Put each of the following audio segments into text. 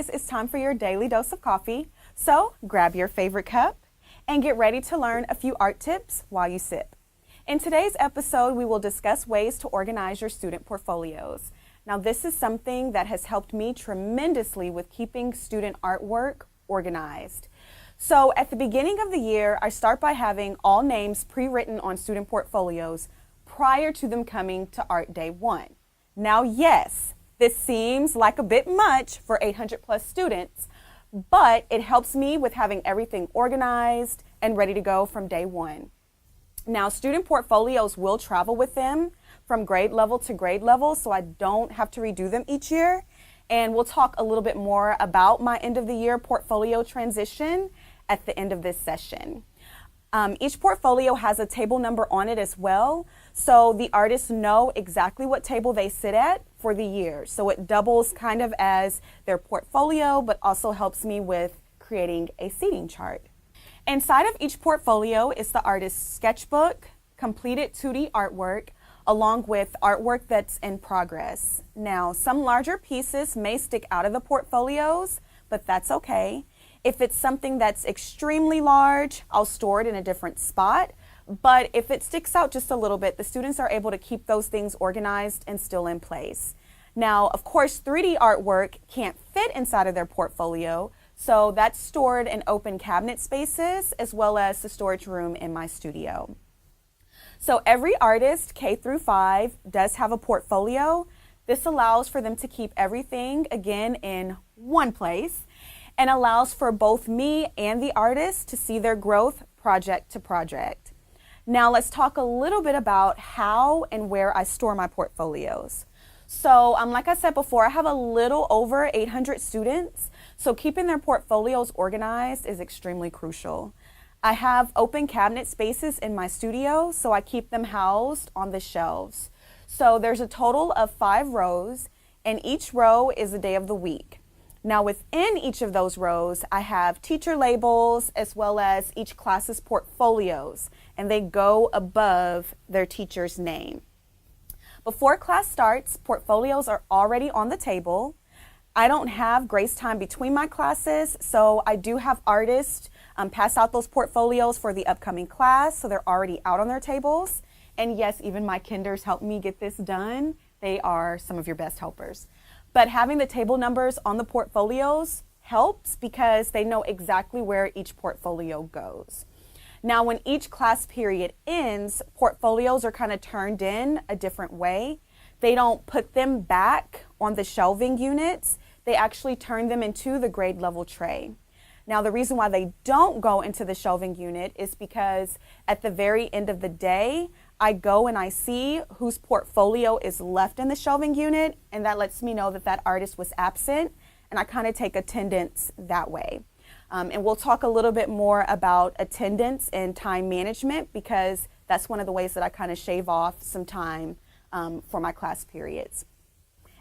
guys, it's time for your daily dose of coffee. So grab your favorite cup and get ready to learn a few art tips while you sip. In today's episode, we will discuss ways to organize your student portfolios. Now, this is something that has helped me tremendously with keeping student artwork organized. So at the beginning of the year, I start by having all names pre-written on student portfolios prior to them coming to Art Day 1. Now, yes, this seems like a bit much for 800 plus students, but it helps me with having everything organized and ready to go from day 1. Now, student portfolios will travel with them from grade level to grade level, so I don't have to redo them each year. And we'll talk a little bit more about my end of the year portfolio transition at the end of this session. Each portfolio has a table number on it as well, so the artists know exactly what table they sit at for the year. So it doubles kind of as their portfolio, but also helps me with creating a seating chart. Inside of each portfolio is the artist's sketchbook, completed 2D artwork, along with artwork that's in progress. Now, some larger pieces may stick out of the portfolios, but that's okay. If it's something that's extremely large, I'll store it in a different spot. But if it sticks out just a little bit, the students are able to keep those things organized and still in place. Now, of course, 3D artwork can't fit inside of their portfolio, so that's stored in open cabinet spaces as well as the storage room in my studio. So every artist, K through 5, does have a portfolio. This allows for them to keep everything, again, in one place, and allows for both me and the artist to see their growth project to project. Now let's talk a little bit about how and where I store my portfolios. So like I said before, I have a little over 800 students, so keeping their portfolios organized is extremely crucial. I have open cabinet spaces in my studio, so I keep them housed on the shelves. So there's a total of 5 rows, and each row is a day of the week. Now within each of those rows, I have teacher labels as well as each class's portfolios, and they go above their teacher's name. Before class starts, portfolios are already on the table. I don't have grace time between my classes, so I do have artists pass out those portfolios for the upcoming class, so they're already out on their tables. And yes, even my kinders help me get this done. They are some of your best helpers. But having the table numbers on the portfolios helps because they know exactly where each portfolio goes. Now, when each class period ends, portfolios are kind of turned in a different way. They don't put them back on the shelving units. They actually turn them into the grade level tray. Now, the reason why they don't go into the shelving unit is because at the very end of the day, I go and I see whose portfolio is left in the shelving unit, and that lets me know that that artist was absent, and I kind of take attendance that way. And we'll talk a little bit more about attendance and time management because that's one of the ways that I kind of shave off some time for my class periods.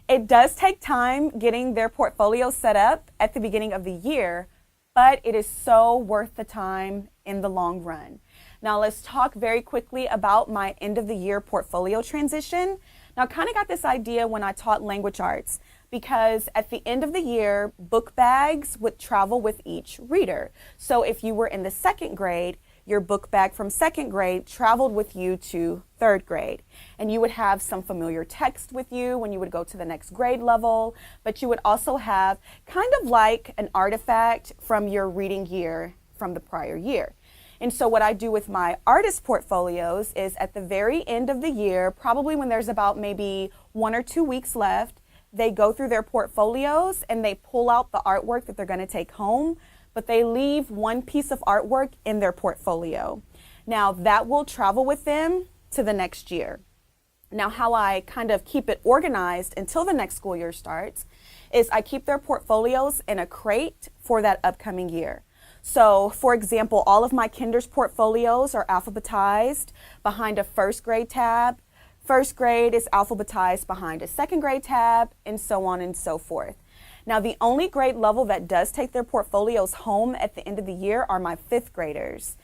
It does take time getting their portfolio set up at the beginning of the year, but it is so worth the time in the long run. Now let's talk very quickly about my end of the year portfolio transition. Now I kind of got this idea when I taught language arts because at the end of the year, book bags would travel with each reader. So if you were in the 2nd grade, your book bag from 2nd grade traveled with you to 3rd grade. And you would have some familiar text with you when you would go to the next grade level, but you would also have kind of like an artifact from your reading year from the prior year. And so what I do with my artist portfolios is at the very end of the year, probably when there's about maybe 1 or 2 weeks left, they go through their portfolios and they pull out the artwork that they're going to take home, but they leave one piece of artwork in their portfolio. Now that will travel with them to the next year. Now how I kind of keep it organized until the next school year starts is I keep their portfolios in a crate for that upcoming year. So, for example, all of my kinders portfolios are alphabetized behind a 1st grade tab. 1st grade is alphabetized behind a 2nd grade tab, and so on and so forth. Now, the only grade level that does take their portfolios home at the end of the year are my 5th graders,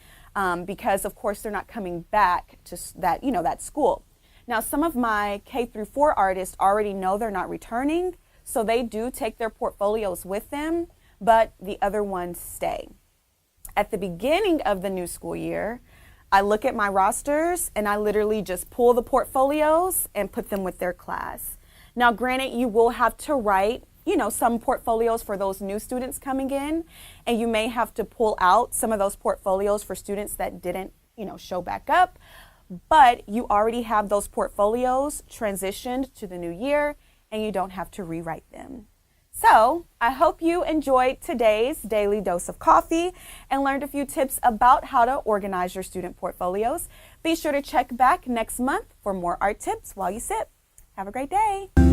because of course they're not coming back to that school. Now, some of my K through 4 artists already know they're not returning, So they do take their portfolios with them, but the other ones stay. At the beginning of the new school year, I look at my rosters and I literally just pull the portfolios and put them with their class. Now, granted, you will have to write, some portfolios for those new students coming in, and you may have to pull out some of those portfolios for students that didn't, show back up, but you already have those portfolios transitioned to the new year and you don't have to rewrite them. So I hope you enjoyed today's Daily Dose of Coffee and learned a few tips about how to organize your student portfolios. Be sure to check back next month for more art tips while you sip. Have a great day.